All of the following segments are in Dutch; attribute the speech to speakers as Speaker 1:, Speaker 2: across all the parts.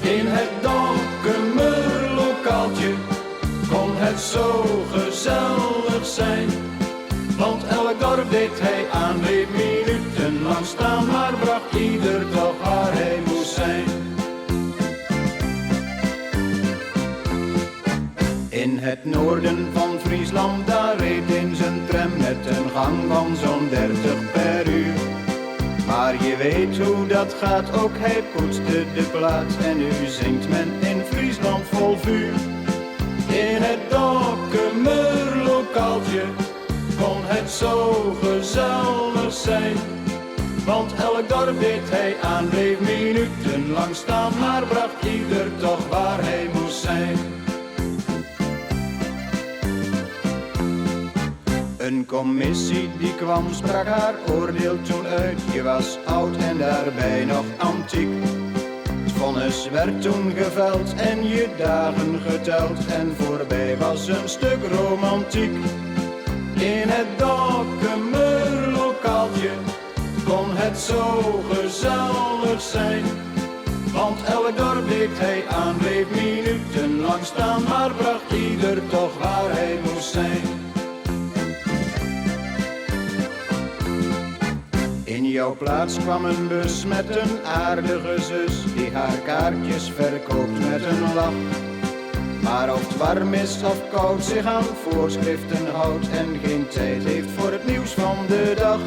Speaker 1: In het Dokkumerlokaaltje kon het zo gezellig zijn. Want elk dorp deed hij aan, bleef minutenlang staan, maar bracht ieder toch waar hij moest zijn. In het noorden van Friesland, daar reed in zijn tram met een gang van zo'n 30 per uur. Maar je weet hoe dat gaat, ook hij poetste de plaat en nu zingt men in Friesland vol vuur. In het Dokkumerlokaaltje kon het zo gezellig zijn. Want elk dorp deed hij aan, bleef minutenlang staan, maar bracht ieder toch waar hij moest zijn. Een commissie die kwam, sprak haar oordeel toen uit. Je was oud en daarbij nog antiek. Het vonnis werd toen geveld en je dagen geteld. En voorbij was een stuk romantiek. In het Dokkumerlokaaltje kon het zo gezellig zijn. Want elk dorp deed hij aan, bleef minutenlang staan, maar bracht ieder toch waar hij moest zijn. In jouw plaats kwam een bus met een aardige zus, die haar kaartjes verkoopt met een lach. Maar of het warm is of koud, zich aan voorschriften houdt en geen tijd heeft voor het nieuws van de dag.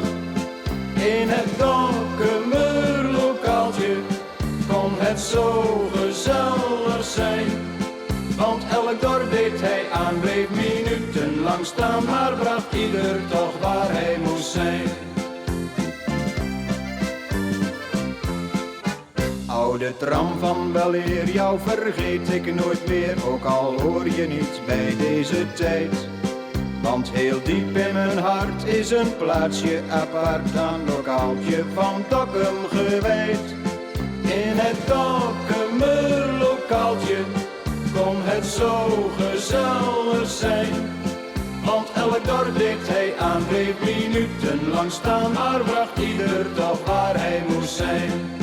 Speaker 1: In het Dokkumerlokaaltje kon het zo gezellig zijn. Want elk dorp deed hij aan, bleef minutenlang staan, maar bracht ieder toch waar hij moest zijn. Oude tram van weleer, jou vergeet ik nooit meer, ook al hoor je niet bij deze tijd. Want heel diep in mijn hart is een plaatsje apart aan lokaaltje van Dokkum gewijd. In het Dokkumerlokaaltje kon het zo gezellig zijn. Want elk dorp deed hij aan, bleef minutenlang staan, maar bracht ieder toch waar hij moest zijn.